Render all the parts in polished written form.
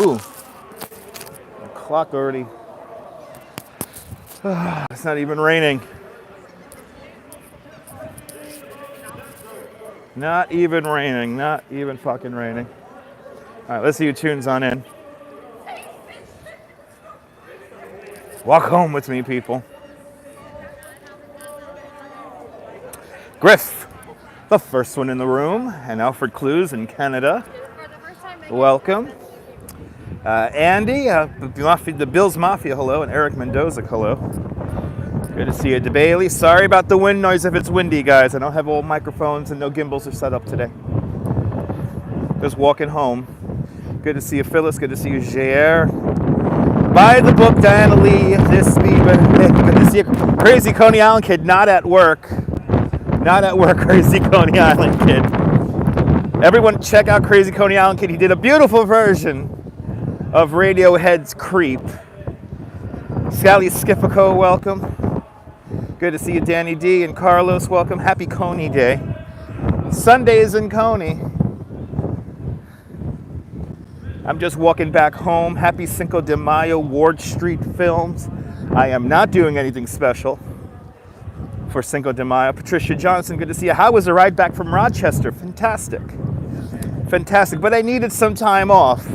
Ooh, the clock already. It's not even raining. Not even raining. Not even fucking raining. All right, let's see who tunes on in. Walk home with me, people. Griff, the first one in the room, and Alfred Clues in Canada. Welcome. Andy, the Bills Mafia, hello, and Eric Mendoza, hello. Good to see you, DeBailey. Sorry about the wind noise if it's windy, guys. I don't have old microphones and no gimbals are set up today. Just walking home. Good to see you, Phyllis. Good to see you, Jair. Buy the book, Diana Lee. This be good to see you, Crazy Coney Island Kid. Not at work. Not at work, Crazy Coney Island Kid. Everyone, check out Crazy Coney Island Kid. He did a beautiful version of Radiohead's "Creep." Sally Skifico, welcome. Good to see you, Danny D. and Carlos. Welcome. Happy Coney Day. Sundays in Coney. I'm just walking back home. Happy Cinco de Mayo, Ward Street Films. I am not doing anything special for Cinco de Mayo. Patricia Johnson, good to see you. How was the ride back from Rochester? Fantastic. Fantastic. But I needed some time off.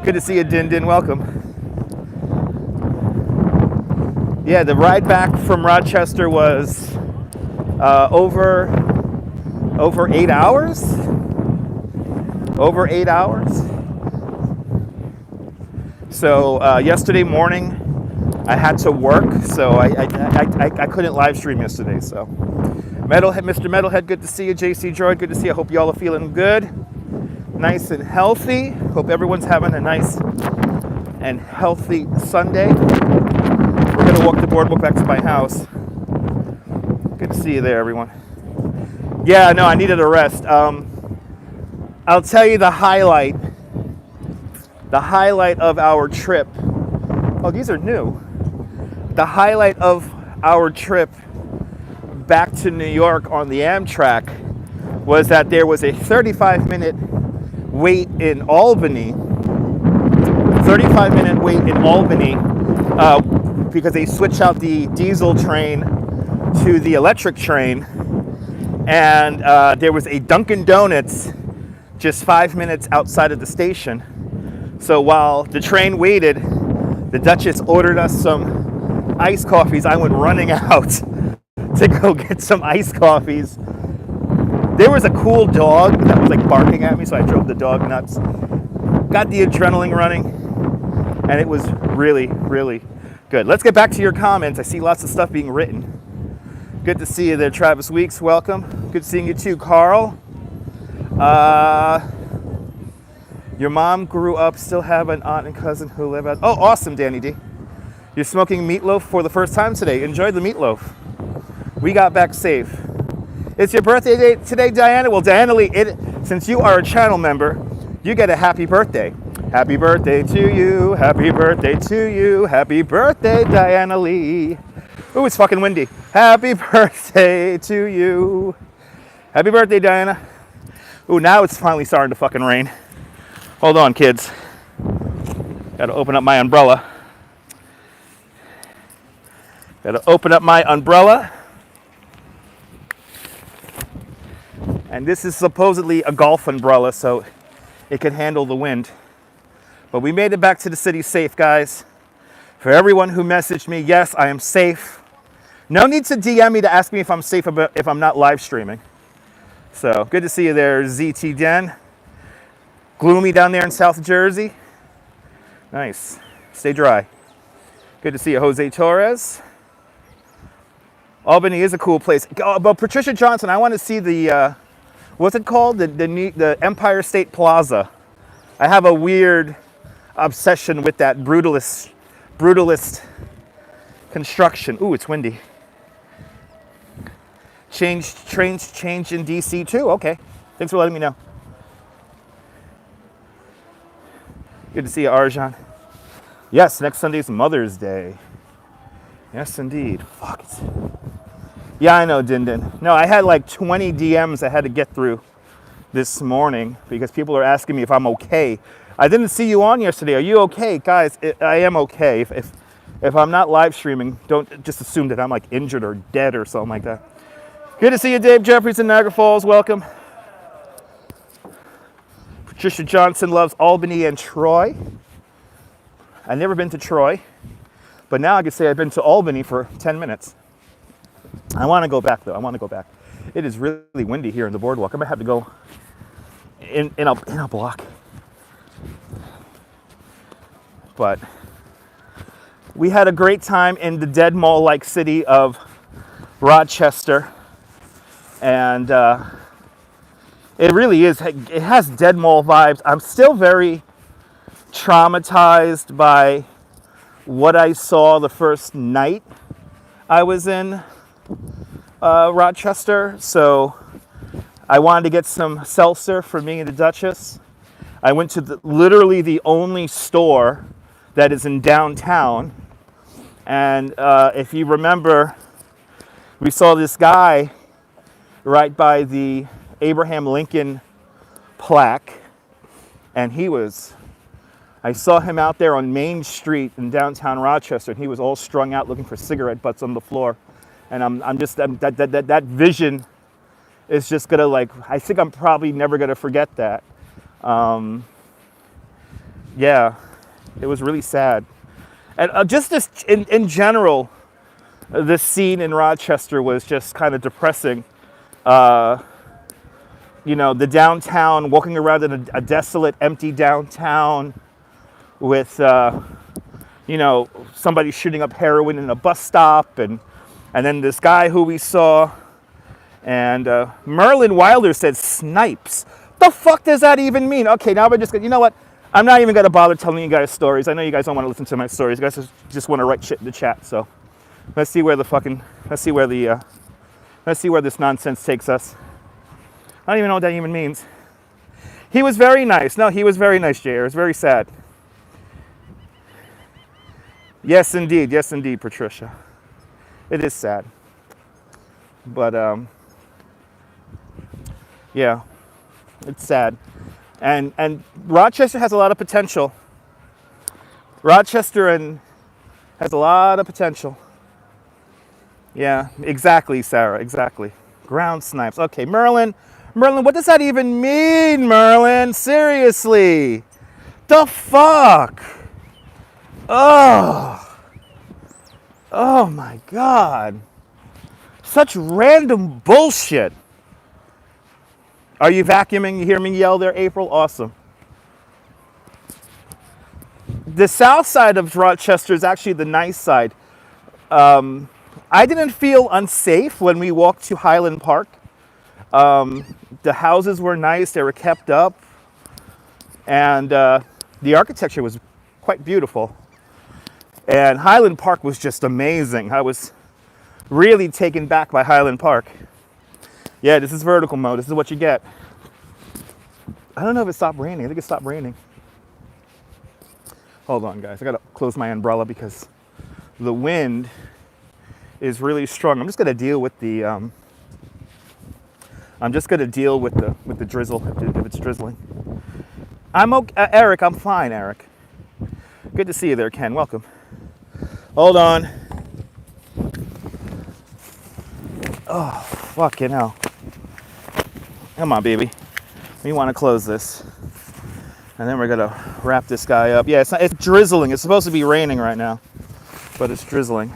Good to see you, Din Din. Welcome. Yeah, the ride back from Rochester was over 8 hours. Over 8 hours. So yesterday morning, I had to work, so I couldn't live stream yesterday. So, Metalhead, Mr. Metalhead, good to see you. JC Droid, good to see you. I hope you all are feeling good, nice and healthy. Hope everyone's having a nice and healthy Sunday. We're gonna walk the boardwalk back to my house. Good to see you there, everyone. Yeah, no, I needed a rest. I'll tell you the highlight of our trip. Oh, these are new. The highlight of our trip back to New York on the Amtrak was that there was a 35-minute wait in Albany. 35-minute wait in Albany because they switched out the diesel train to the electric train. And there was a Dunkin' Donuts just 5 minutes outside of the station. So while the train waited, the Duchess ordered us some iced coffees. I went running out to go get some iced coffees. There was a cool dog that was like barking at me, so I drove the dog nuts. Got the adrenaline running, and it was really, really good. Let's get back to your comments. I see lots of stuff being written. Good to see you there, Travis Weeks. Welcome. Good seeing you too, Carl. Your mom grew up, still have an aunt and cousin who live at... Oh, awesome, Danny D. You're smoking meatloaf for the first time today. Enjoy the meatloaf. We got back safe. It's your birthday day today, Diana. Well, Diana Lee, since you are a channel member, you get a happy birthday. Happy birthday to you. Happy birthday to you. Happy birthday, Diana Lee. Ooh, it's fucking windy. Happy birthday to you. Happy birthday, Diana. Ooh, now it's finally starting to fucking rain. Hold on, kids. Gotta open up my umbrella. Gotta open up my umbrella. And this is supposedly a golf umbrella, so it can handle the wind. But we made it back to the city safe, guys. For everyone who messaged me, yes, I am safe. No need to DM me to ask me if I'm safe if I'm not live streaming. So, good to see you there, ZT Den. Gloomy down there in South Jersey. Nice. Stay dry. Good to see you, Jose Torres. Albany is a cool place. But Patricia Johnson, I want to see the, what's it called? The Empire State Plaza. I have a weird obsession with that brutalist construction. Ooh, it's windy. Trains change in DC too. Okay. Thanks for letting me know. Good to see you, Arjan. Yes, next Sunday's Mother's Day. Yes, indeed. Fuck it. Yeah, I know, Din Din. No, I had like 20 DMs I had to get through this morning because people are asking me if I'm okay. I didn't see you on yesterday. Are you okay? Guys, I am okay. If I'm not live streaming, don't just assume that I'm like injured or dead or something like that. Good to see you, Dave Jeffries in Niagara Falls. Welcome. Patricia Johnson loves Albany and Troy. I've never been to Troy, but now I can say I've been to Albany for 10 minutes. I want to go back, though. I want to go back. It is really windy here in the Boardwalk. I might have to go in a block. But we had a great time in the dead mall-like city of Rochester. And it really is. It has dead mall vibes. I'm still very traumatized by what I saw the first night I was in Rochester. So I wanted to get some seltzer for me and the Duchess. I went to literally the only store that is in downtown. And if you remember, we saw this guy right by the Abraham Lincoln plaque. And I saw him out there on Main Street in downtown Rochester, and he was all strung out looking for cigarette butts on the floor. And that vision is just gonna, like, I think I'm probably never gonna forget that. Yeah, it was really sad. And just this, in general, the scene in Rochester was just kind of depressing. You know, the downtown, walking around in a desolate, empty downtown with, you know, somebody shooting up heroin in a bus stop, and then this guy who we saw, and Merlin Wilder said snipes. The fuck does that even mean? Okay, now we're just gonna, you know what? I'm not even gonna bother telling you guys stories. I know you guys don't want to listen to my stories. You guys just want to write shit in the chat. So let's see where this nonsense takes us. I don't even know what that even means. He was very nice. No, he was very nice, Jay. It was very sad. Yes, indeed, Patricia. It is sad. But, yeah, it's sad. And Rochester has a lot of potential. Rochester has a lot of potential. Yeah, exactly, Sarah, exactly. Ground snipes. Okay, Merlin, what does that even mean, Merlin? Seriously. The fuck? Oh my God. Such random bullshit. Are you vacuuming? You hear me yell there, April? Awesome. The south side of Rochester is actually the nice side. I didn't feel unsafe when we walked to Highland Park. The houses were nice, they were kept up, and the architecture was quite beautiful. And Highland Park was just amazing. I was really taken back by Highland Park. Yeah, this is vertical mode. This is what you get. I don't know if it stopped raining. I think it stopped raining. Hold on, guys. I gotta close my umbrella because the wind is really strong. I'm just gonna deal with the drizzle if it's drizzling. I'm okay, Eric. I'm fine, Eric. Good to see you there, Ken. Welcome. Hold on. Oh, fucking hell. Come on, baby. We want to close this. And then we're going to wrap this guy up. Yeah, it's drizzling. It's supposed to be raining right now, but it's drizzling.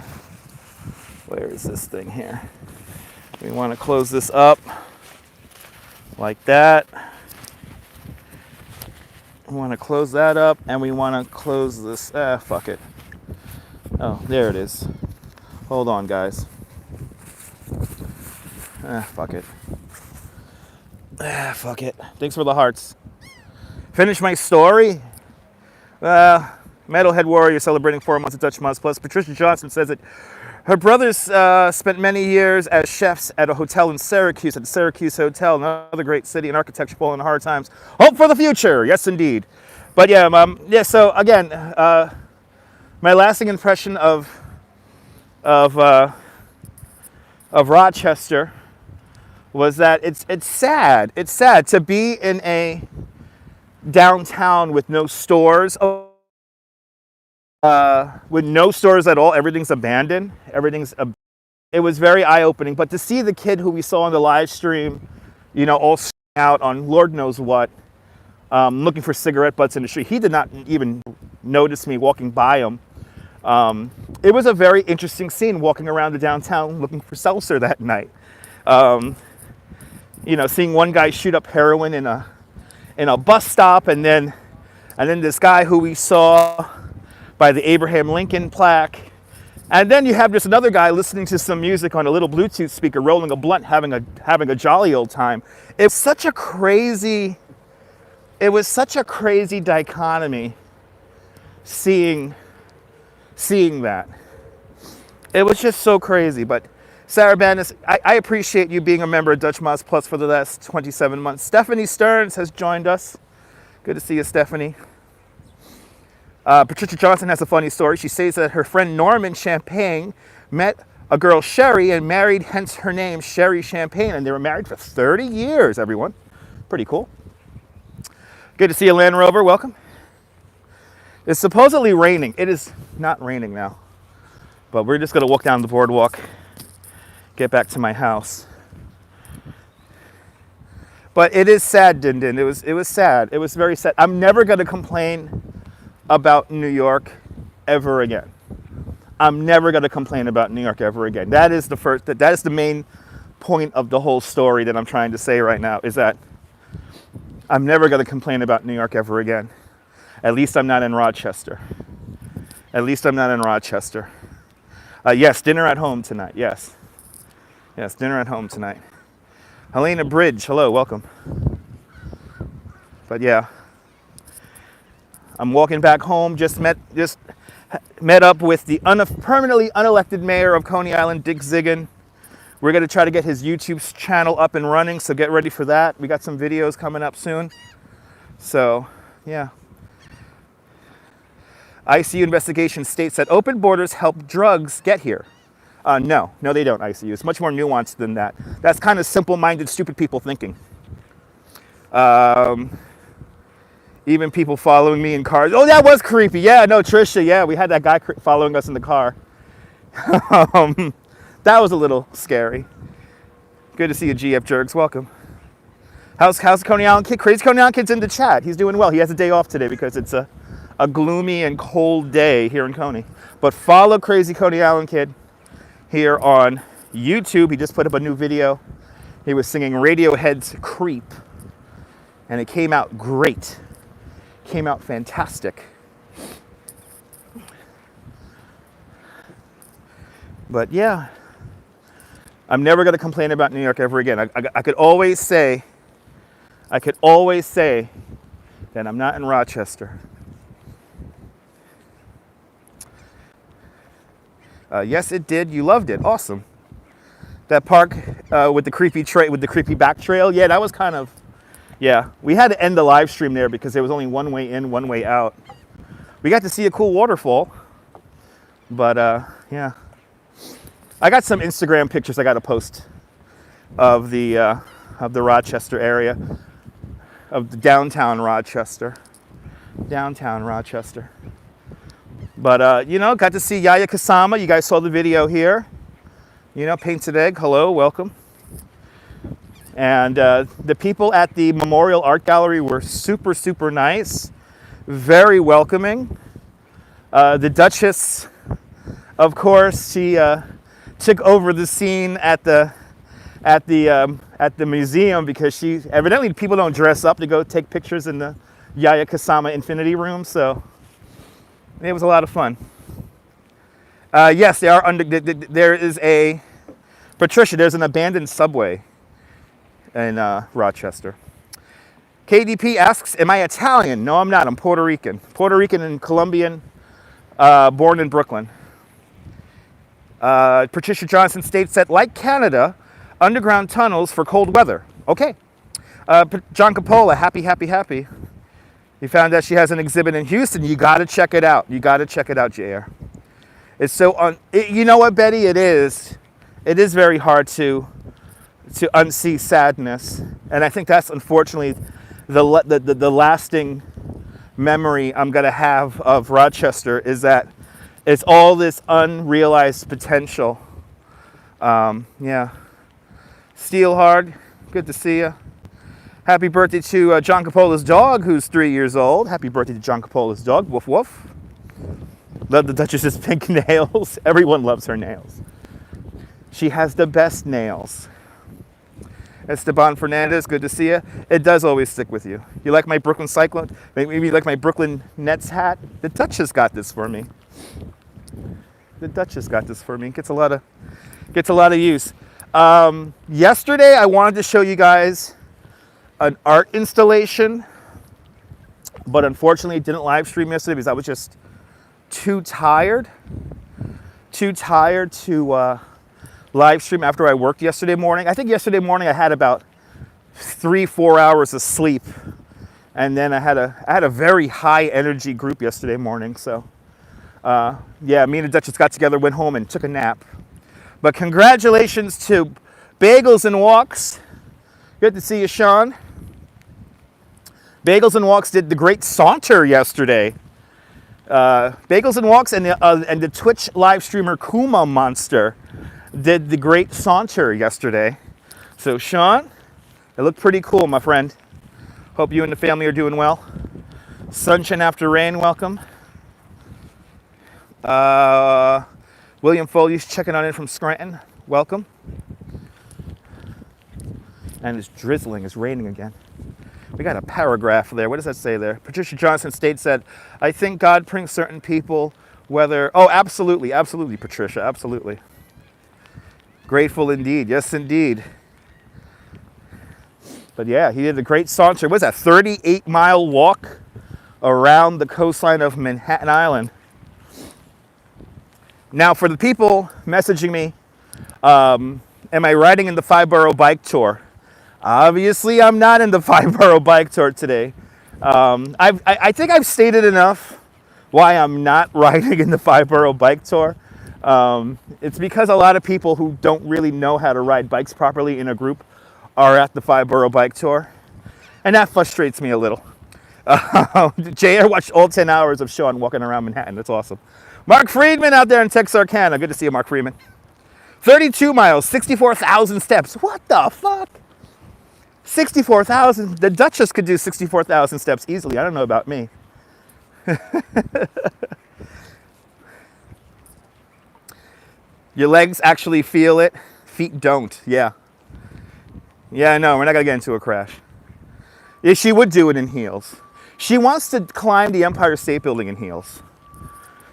Where is this thing here? We want to close this up like that. We want to close that up, and we want to close this. Fuck it. Oh, there it is. Hold on, guys. Fuck it. Fuck it. Thanks for the hearts. Finish my story. Metalhead Warrior celebrating 4 months of Dutch Mods Plus. Patricia Johnson says that her brothers spent many years as chefs at a hotel in Syracuse, at the Syracuse Hotel, another great city in architecture falling in hard times. Hope for the future. Yes, indeed. But yeah, so again, my lasting impression of Rochester was that it's sad. It's sad to be in downtown with no stores. With no stores at all, everything's abandoned. It was very eye-opening. But to see the kid who we saw on the live stream, all out on Lord knows what, looking for cigarette butts in the street, he did not even notice me walking by him. It was a very interesting scene walking around the downtown looking for seltzer that night. Seeing one guy shoot up heroin in a bus stop, and then this guy who we saw by the Abraham Lincoln plaque. And then you have just another guy listening to some music on a little Bluetooth speaker, rolling a blunt, having a jolly old time. It was such a crazy dichotomy seeing that. It was just so crazy. But Sarah Bannis, I appreciate you being a member of Dutch Moz Plus for the last 27 months. Stephanie Stearns has joined us. Good to see you, Stephanie. Patricia Johnson has a funny story. She says that her friend Norman Champagne met a girl, Sherry, and married, hence her name, Sherry Champagne. And they were married for 30 years, everyone. Pretty cool. Good to see you, Land Rover. Welcome. It's supposedly raining. It is not raining now. But we're just going to walk down the boardwalk, get back to my house. But it is sad, Din Din. It was sad. It was very sad. I'm never going to complain about New York ever again. I'm never going to complain about New York ever again. That is the main point of the whole story that I'm trying to say right now, is that I'm never going to complain about New York ever again. At least I'm not in Rochester. Yes, dinner at home tonight. Yes, dinner at home tonight. Helena Bridge, hello, welcome. But yeah, I'm walking back home. Just met up with the permanently unelected mayor of Coney Island, Dick Zigan. We're going to try to get his YouTube channel up and running, so get ready for that. We got some videos coming up soon. So, yeah. ICU investigation states that open borders help drugs get here. No, they don't, ICU. It's much more nuanced than that. That's kind of simple-minded, stupid people thinking. Even people following me in cars. Oh, that was creepy. Yeah, no, Trisha. Yeah, we had that guy following us in the car. That was a little scary. Good to see you, GF Jerks. Welcome. How's Coney Island Kid? Crazy Coney Island Kid's in the chat. He's doing well. He has a day off today because it's a gloomy and cold day here in Coney. But follow Crazy Coney Island Kid here on YouTube. He just put up a new video. He was singing Radiohead's Creep. And it came out great. Came out fantastic. But yeah, I'm never going to complain about New York ever again. I could always say that I'm not in Rochester. Yes, it did. You loved it. Awesome. That park with the creepy back trail. Yeah, that was kind of. Yeah, we had to end the live stream there because there was only one way in, one way out. We got to see a cool waterfall, but yeah. I got some Instagram pictures I got to post of the Rochester area, of the downtown Rochester. But got to see Yaya Kasama. You guys saw the video here. Painted Egg. Hello, welcome. And the people at the Memorial Art Gallery were super, super nice, very welcoming. The Duchess, of course, she took over the scene at the museum because evidently people don't dress up to go take pictures in the Yaya Kasama Infinity Room, so it was a lot of fun. Yes, there is a Patricia. There's an abandoned subway in Rochester. KDP asks, am I Italian? No, I'm not. I'm Puerto Rican. Puerto Rican and Colombian, born in Brooklyn. Patricia Johnson states that, like Canada, underground tunnels for cold weather. Okay. John Capola, happy. You found out she has an exhibit in Houston. You got to check it out. JR. It's so you know what, Betty? It is very hard to unsee sadness, and I think that's unfortunately the lasting memory I'm gonna have of Rochester is that it's all this unrealized potential. Yeah. Steelhard, good to see you. Happy birthday to John Cappola's dog, who's 3 years old. Happy birthday to John Cappola's dog. Woof woof. Love the Duchess's pink nails. Everyone loves her nails. She has the best nails. Esteban Fernandez, good to see you. It does always stick with you. You like my Brooklyn Cyclone? Maybe you like my Brooklyn Nets hat? The Duchess got this for me. The Duchess got this for me. Gets a lot of use. Yesterday, I wanted to show you guys an art installation, but unfortunately didn't live stream yesterday because I was just too tired to live stream after I worked yesterday morning. I think yesterday morning I had about 3-4 hours of sleep, and then I had a very high energy group yesterday morning. So yeah, me and the Duchess got together, went home and took a nap. But congratulations to Bagels and Walks. Good to see you, Sean. Bagels and Walks did the great saunter yesterday. Bagels and Walks and the Twitch live streamer Kuma Monster did the great saunter yesterday. So Sean, it looked pretty cool, my friend. Hope you and the family are doing well. Sunshine after rain, welcome. William Foley's checking on in from Scranton, welcome. And it's drizzling, it's raining again. We got a paragraph there. What does that say there? Patricia Johnson said, I think God brings certain people, whether... Oh, absolutely, absolutely, Patricia, absolutely. Grateful indeed, yes indeed. But yeah, he did a great saunter. What was that, 38-mile walk around the coastline of Manhattan Island. Now, for the people messaging me, am I riding in the 5-borough bike tour? Obviously, I'm not in the 5-borough bike tour today. I think I've stated enough why I'm not riding in the 5-borough bike tour. It's because a lot of people who don't really know how to ride bikes properly in a group are at the 5-borough bike tour. And that frustrates me a little. JR watched all 10 hours of Sean walking around Manhattan. That's awesome. Mark Friedman out there in Texarkana. Good to see you, Mark Friedman. 32 miles, 64,000 steps. What the fuck? 64,000. The Duchess could do 64,000 steps easily. I don't know about me. Your legs actually feel it. Feet don't. Yeah. Yeah, I know. We're not going to get into a crash. Yeah, she would do it in heels. She wants to climb the Empire State Building in heels.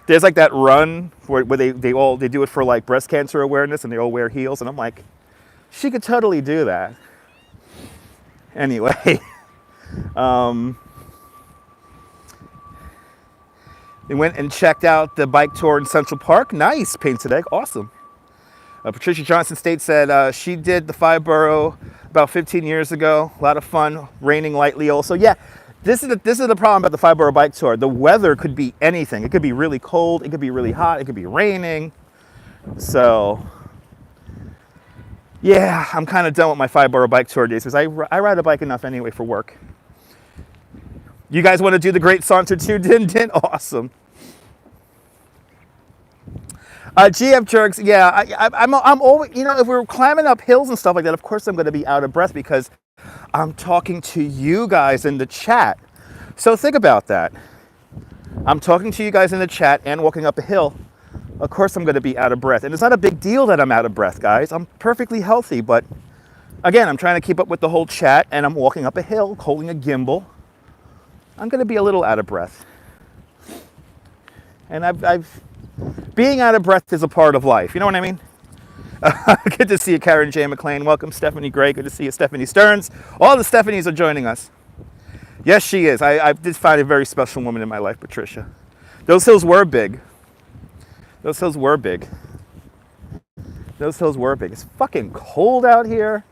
There's like that run where they do it for like breast cancer awareness and they all wear heels. And I'm like, she could totally do that. Anyway, they went and checked out the bike tour in Central Park. Nice, painted egg, awesome. Patricia Johnson said she did the 5-borough about 15 years ago. A lot of fun, raining lightly also. Yeah, this is the problem about the 5-borough bike tour. The weather could be anything. It could be really cold, it could be really hot, it could be raining. So yeah, I'm kind of done with my 5-borough bike tour days because I ride a bike enough anyway for work. You guys want to do the great saunter too? Din? Awesome. GF Jerks, yeah, I'm always, you know, if we're climbing up hills and stuff like that, of course I'm going to be out of breath because I'm talking to you guys in the chat. So think about that. I'm talking to you guys in the chat and walking up a hill. Of course I'm going to be out of breath. And it's not a big deal that I'm out of breath, guys. I'm perfectly healthy. But again, I'm trying to keep up with the whole chat and I'm walking up a hill, holding a gimbal. I'm going to be a little out of breath. And being out of breath is a part of life. You know what I mean? Good to see you, Karen J. McLean. Welcome, Stephanie Gray. Good to see you, Stephanie Stearns. All the Stephanies are joining us. Yes, she is. I did find a very special woman in my life, Patricia. Those hills were big. Those hills were big. Those hills were big. It's fucking cold out here.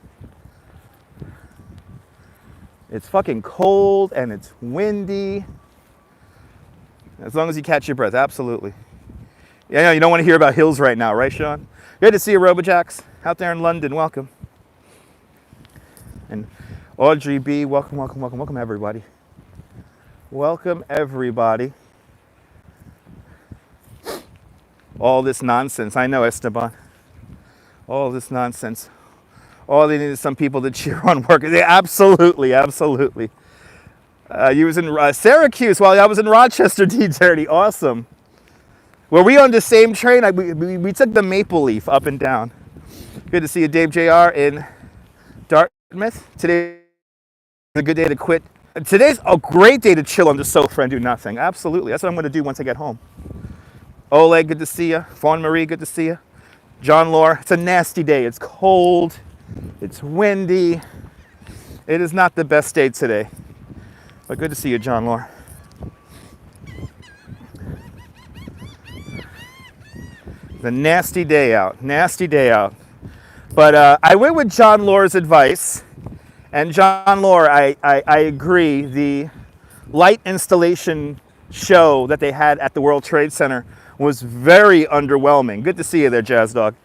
It's fucking cold and it's windy. As long as you catch your breath, absolutely. Yeah, you don't want to hear about hills right now, right, Sean? Good to see you, Robojax, out there in London. Welcome. And Audrey B, welcome, welcome, welcome, welcome everybody. Welcome everybody. All this nonsense. I know, Esteban. All this nonsense. All they need is some people to cheer on workers. Yeah, absolutely, absolutely. You was in Syracuse while I was in Rochester, D30. Awesome. Were we on the same train? We took the Maple Leaf up and down. Good to see you, Dave JR in Dartmouth. Today is a good day to quit. Today's a great day to chill on the sofa and do nothing. Absolutely. That's what I'm going to do once I get home. Oleg, good to see you. Fawn Marie, good to see you. John Lore, it's a nasty day. It's cold. It's windy. It is not the best day today. But good to see you, John Lore. It's a nasty day out. Nasty day out. But I went with John Lore's advice. And John Lore, I agree. The light installation show that they had at the World Trade Center was very underwhelming. Good to see you there, Jazz Dog.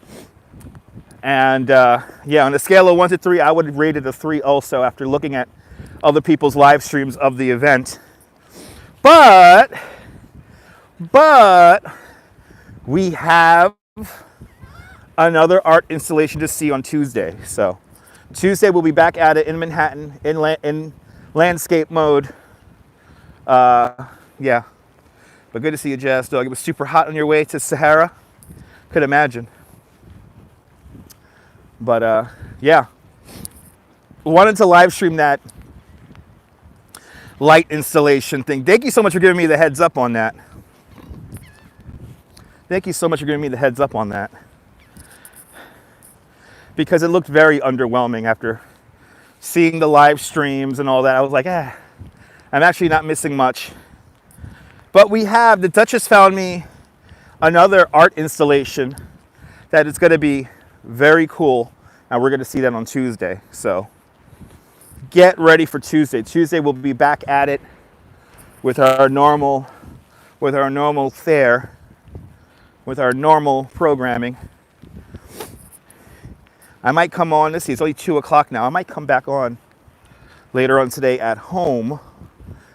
And yeah, on a scale of 1 to 3, I would rate it a 3 also after looking at other people's live streams of the event. But we have another art installation to see on Tuesday. So Tuesday we'll be back at it in Manhattan in landscape mode. Yeah. But good to see you, Jazz Dog. It was super hot on your way to Sahara. Could imagine. But yeah. Wanted to live stream that light installation thing. Thank you so much for giving me the heads up on that. Thank you so much for giving me the heads up on that. Because it looked very underwhelming after seeing the live streams and all that. I was like, I'm actually not missing much. But the Duchess found me another art installation that is going to be very cool. And we're going to see that on Tuesday. So get ready for Tuesday. Tuesday we'll be back at it with our normal fare, with our normal programming. I might come on, let's see, it's only 2 o'clock now. I might come back on later on today at home.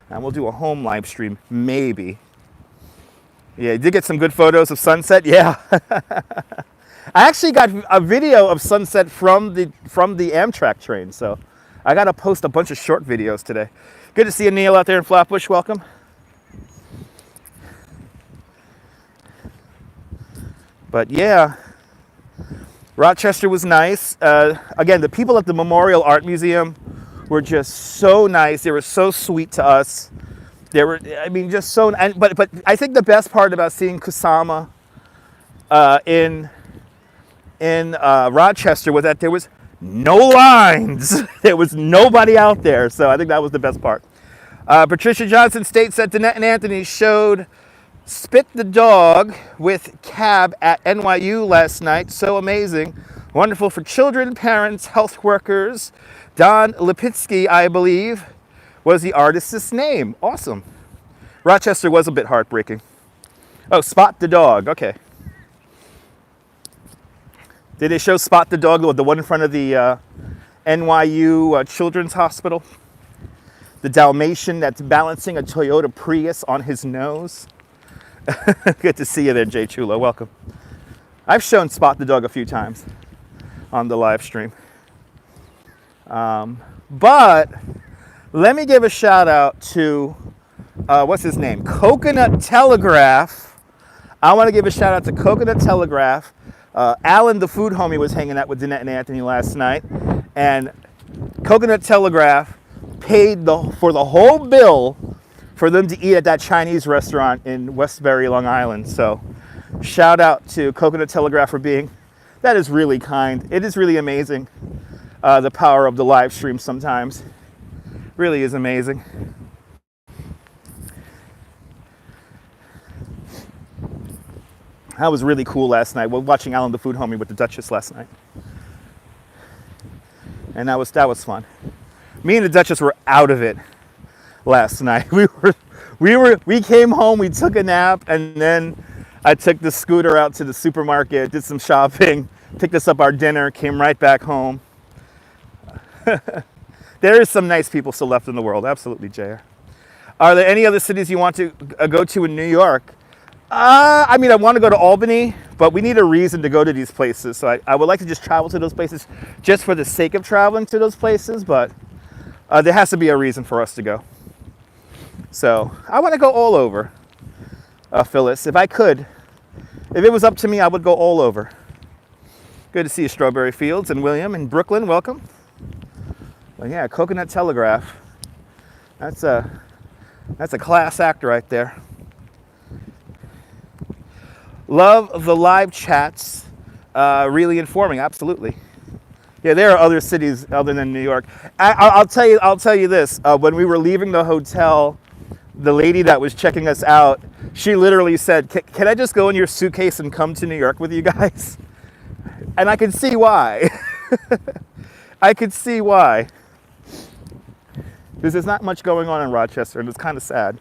And we'll do a home live stream, maybe. Yeah, you did get some good photos of sunset. Yeah. I actually got a video of sunset from the Amtrak train. So I got to post a bunch of short videos today. Good to see you, Neil, out there in Flatbush. Welcome. But yeah, Rochester was nice. Again, the people at the Memorial Art Museum were just so nice. They were so sweet to us. They were, I mean, just so. But I think the best part about seeing Kusama in Rochester was that there was no lines. There was nobody out there. So I think that was the best part. Patricia Johnson states that Danette and Anthony showed Spit the Dog with Cab at NYU last night. So amazing. Wonderful for children, parents, health workers. Don Lipitsky, I believe, was the artist's name. Awesome. Rochester was a bit heartbreaking. Oh, Spot the Dog. Okay. Did they show Spot the Dog, the one in front of the NYU Children's Hospital? The Dalmatian that's balancing a Toyota Prius on his nose. Good to see you there, Jay Chulo. Welcome. I've shown Spot the Dog a few times on the live stream. But let me give a shout out to, what's his name? Coconut Telegraph. I want to give a shout out to Coconut Telegraph. Alan, the food homie, was hanging out with Danette and Anthony last night. And Coconut Telegraph paid for the whole bill for them to eat at that Chinese restaurant in Westbury, Long Island. So shout out to Coconut Telegraph for that is really kind. It is really amazing. The power of the live stream sometimes really is amazing. That was really cool last night. We're watching Alan the Food Homie with the Duchess last night. And that was fun. Me and the Duchess were out of it last night. We came home, we took a nap, and then I took the scooter out to the supermarket, did some shopping, picked us up our dinner, came right back home. There is some nice people still left in the world. Absolutely, JR. Are there any other cities you want to go to in New York? I mean, I want to go to Albany, but we need a reason to go to these places. So I would like to just travel to those places just for the sake of traveling to those places, but there has to be a reason for us to go. So I want to go all over, Phyllis. If I could, if it was up to me, I would go all over. Good to see you, Strawberry Fields, and William in Brooklyn. Welcome. Well, yeah, Coconut Telegraph. That's a class act right there. Love the live chats. Really informing. Absolutely. Yeah, there are other cities other than New York. I'll tell you this. When we were leaving the hotel, the lady that was checking us out, she literally said, "Can I just go in your suitcase and come to New York with you guys?" And I could see why. I could see why. Because there's not much going on in Rochester, and it's kind of sad.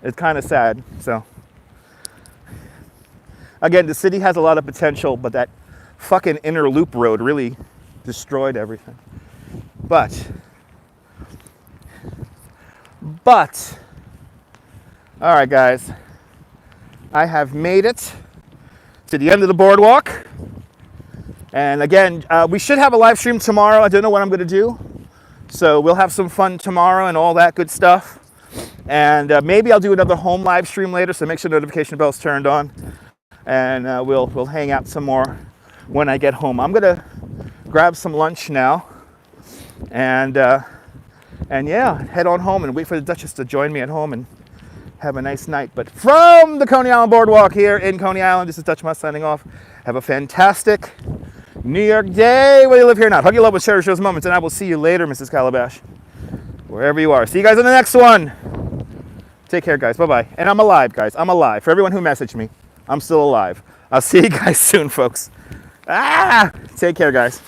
It's kind of sad. So, again, the city has a lot of potential, but that fucking inner loop road really destroyed everything. But, all right, guys, I have made it to the end of the boardwalk. And again, we should have a live stream tomorrow. I don't know what I'm going to do. So we'll have some fun tomorrow and all that good stuff. And maybe I'll do another home live stream later, so make sure notification bell's turned on. And we'll hang out some more when I get home. I'm going to grab some lunch now. And yeah, head on home and wait for the Duchess to join me at home and have a nice night. But from the Coney Island Boardwalk here in Coney Island, this is Dutch Musk signing off. Have a fantastic New York day, whether you live here or not. Hug your love with cherish those moments, and I will see you later, Mrs. Calabash, wherever you are. See you guys on the next one. Take care, guys. Bye-bye. And I'm alive, guys. I'm alive. For everyone who messaged me, I'm still alive. I'll see you guys soon, folks. Take care, guys.